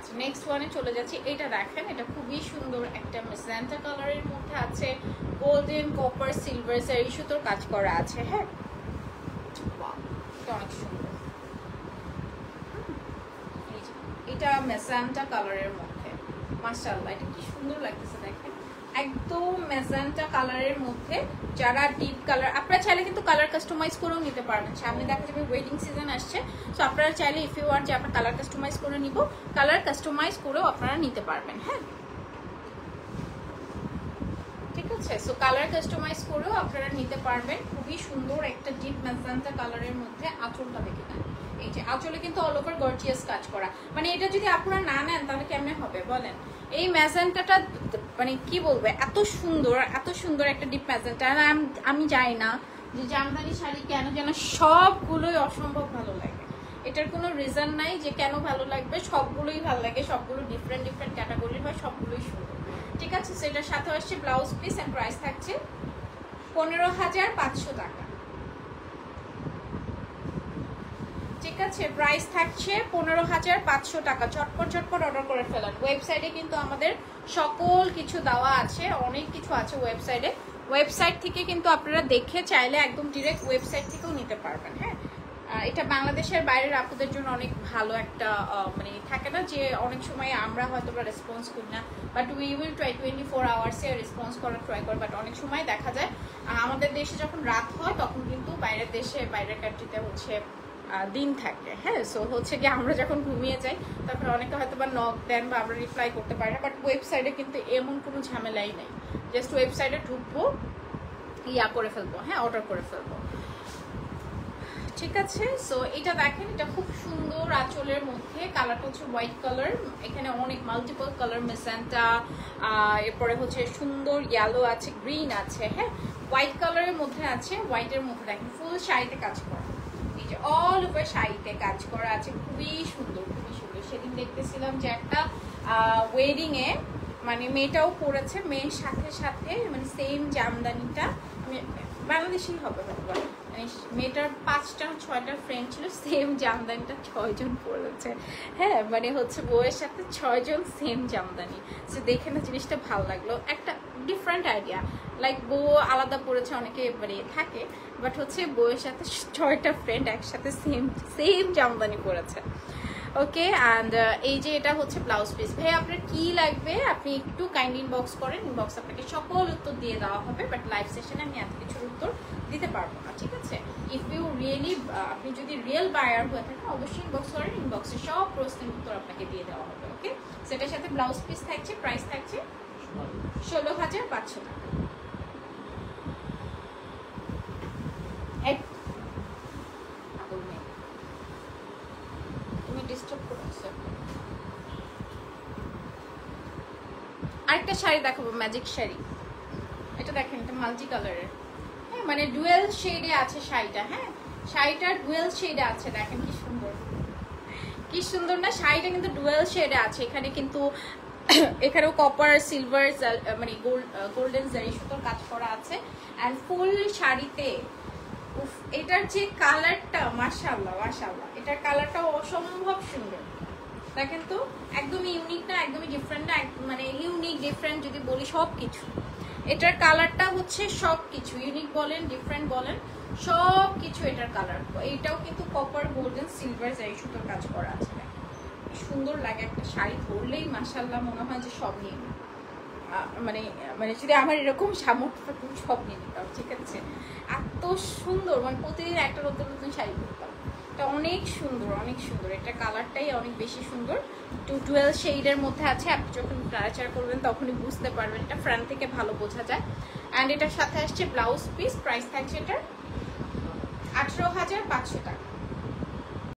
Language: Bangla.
আচ্ছা নেক্সট ওয়ানে চলে যাচ্ছি। এটা দেখেন, এটা খুবই সুন্দর একটা ম্যাজেন্টা কালারের মধ্যে আছে, গোল্ডেন কপার সিলভার জারি সুতোর কাজ করা আছে। হ্যাঁ, এটা অনেক সুন্দর। এটা ম্যাজেন্টা কালারের মধ্যে, মাশাআল্লাহ এটা কি সুন্দর লাগতেছে দেখেন, একদম ম্যাজেন্টা কালারের মধ্যে। যারা ডিপ কালার, আপনারা চাইলে কিন্তু কালার কাস্টমাইজ করেও নিতে পারবেন। সামনে দেখা যাবে ওয়েডিং সিজন আসছে, সো আপনারা চাইলে ইফ ইউ ওয়ান্ট যে আপনারা কালার কাস্টমাইজ করে নিব, কালার কাস্টমাইজ করেও আপনারা নিতে পারবেন। হ্যাঁ, ঠিক আছে, সো কালার কাস্টমাইজ করেও আপনারা নিতে পারবেন। খুবই সুন্দর একটা ডিপ ম্যাজেন্টা কালারের মধ্যে। আঁচলটা দেখে নেন, এই যে আঁচলে কিন্তু অল ওভার গর্জিয়াস কাজ করা। মানে এটা যদি আপনারা না নেন তাহলে কেমনে হবে বলেন? এই ম্যাজেন্টাটা মানে কি বলবো, এত সুন্দর একটা ডিপ ম্যাজেন্টা। আমি জানি না যে জামদানি শাড়ি কেন যেন সবগুলোই অসম্ভব ভালো লাগে। এটার কোনো রিজন নাই যে কেন ভালো লাগবে, সবগুলোই ভালো লাগে, সবগুলো ডিফারেন্ট ক্যাটাগরির হয়, সবগুলোই সুন্দর। ঠিক আছে, সেটার সাথে আসছে ব্লাউজ পিস এন্ড প্রাইস থাকছে 15,500 টাকা। ঠিক আছে, প্রাইস থাকছে 15,500 টাকা। ঝটপট অর্ডার করে ফেলান। ওয়েবসাইটে কিন্তু আমাদের সকল কিছু দেওয়া আছে, অনেক কিছু আছে ওয়েবসাইটে। ওয়েবসাইট থেকে কিন্তু আপনারা দেখে চাইলে একদম ডিরেক্ট ওয়েবসাইট থেকেও নিতে পারবেন। হ্যাঁ, এটা বাংলাদেশের বাইরের আপুদের জন্য অনেক ভালো একটা মানে থাকে না যে অনেক সময় আমরা হয়তো রেসপন্স করি না, বাট উই উইল ট্রাই 24 আওয়ার্সে রেসপন্স করার ট্রাই করি। বাট অনেক সময় দেখা যায় আমাদের দেশে যখন রাত হয় তখন কিন্তু বাইরের দেশে, বাইরের কান্ট্রিতে হচ্ছে দিন থাকে। হ্যাঁ, সো হচ্ছে কি আমরা যখন ঘুমিয়ে যাই তখন অনেকে হয়তো বা নক দেন বা আমরা রিপ্লাই করতে পারি না। বাট ওয়েবসাইটে কিন্তু এমন কোনো ঝামেলাই নেই, জাস্ট ওয়েবসাইটে ঢুকবো, করে ফেলবো, হ্যাঁ অর্ডার করে ফেলবো। ঠিক আছে, সো এটা দেখেন, এটা খুব সুন্দর আঁচলের মধ্যে। কালারটা হচ্ছে হোয়াইট কালার, এখানে অনেক মাল্টিপল কালার ম্যাজেন্টা, এরপরে হচ্ছে সুন্দর ইয়েলো আছে, গ্রিন আছে। হ্যাঁ, হোয়াইট কালারের মধ্যে আছে। হোয়াইটের মধ্যে দেখেন ফুল শাড়িতে কাজ করা, এই যে অল ওভার শাড়িতে কাজ করা আছে, খুবই সুন্দর। সেদিন দেখতেছিলাম যে একটা ওয়েডিং এ মানে মেয়েটাও পরেছে, মেয়ের সাথে সাথে মানে সেম জামদানিটা, বাংলাদেশি হবে হয়তো, মানে মেয়েটার 5টা-6টা ফ্রেন্ড ছিল, সেম জামদানিটা 6 জন পরেছে। হ্যাঁ, মানে হচ্ছে বউয়ের সাথে 6 জন সেম জামদানি। সে দেখে না জিনিসটা ভালো লাগলো, একটা ডিফারেন্ট আইডিয়া। লাইক বউ আলাদা পড়েছে, অনেকে মানে থাকে, বাট হচ্ছে বউয়ের সাথে 6টা ফ্রেন্ড একসাথে সেম জামদানি পরেছে। ওকে, অ্যান্ড এই যে এটা হচ্ছে ব্লাউজ পিস। ভাই আপনার কি লাগবে আপনি একটু কাইন্ডলি ইনবক্স করেন, ইনবক্স আপনাকে সকল উত্তর দিয়ে দেওয়া হবে। বাট লাইভ সেশনে আমি এত কিছুর উত্তর দিতে পারবো না। ঠিক আছে, ইফ ইউ রিয়েলি, আপনি যদি রিয়েল বায়ার হয়ে থাকেন অবশ্যই ইনবক্স করেন, ইনবক্সে সব প্রশ্নের উত্তর আপনাকে দিয়ে দেওয়া হবে। ওকে, সেটার সাথে ব্লাউজ পিস থাকছে, প্রাইস থাকছে 16,500 টাকা। আরেকটা শাড়ি দেখাবো, ম্যাজিক শাড়ি। এটা দেখেন, এটা মাল্টি কালারের। হ্যাঁ, মানে ডুয়েল শেডে আছে শাড়িটা। হ্যাঁ, শাড়িটা ডুয়েল শেডে আছে, দেখেন কি সুন্দর, কি সুন্দর না? শাড়িটা কিন্তু ডুয়েল শেডে আছে। এখানে কিন্তু এখানেও কপার সিলভার মানে গোল্ডেন জারি সুতোর কাজ করা আছে। অ্যান্ড ফুল শাড়িতে এটার যে কালারটা, মাশাআল্লাহ মাশাআল্লাহ, এটার কালারটাও অসম্ভব সুন্দর। দেখেন তো, একদমই ইউনিক না, একদমই ডিফারেন্ট না, মানে ইউনিক ডিফারেন্ট যদি বলি সব কিছু। এটার কালারটা হচ্ছে সব কিছু, ইউনিক বলেন ডিফারেন্ট বলেন সব কিছু এটার কালার। এইটাও কিন্তু কপার গোল্ডেন সিলভার জারি সুতোর কাজ করা আছে। সুন্দর লাগে, একটা শাড়ি পরলেই মাশাআল্লাহ মনে হয় যে সব নিয়ে মানে মানে যদি আমার এরকম সামর্থ্য থাকতো সব নিয়ে নিতাম। ঠিক আছে, এত সুন্দর, মানে প্রতিদিন একটা নতুন নতুন শাড়ি পরতাম। এটা অনেক সুন্দর, অনেক সুন্দর। এটা কালারটাই অনেক বেশি সুন্দর, 12 শেডের মধ্যে আছে। আপনি যখন ট্রাইচার করবেন তখনই বুঝতে পারবেন, এটা ফ্রন্ট থেকে ভালো বোঝা যায়। অ্যান্ড এটার সাথে আসছে ব্লাউজ পিস, প্রাইস থাকছে এটার 18,500 টাকা।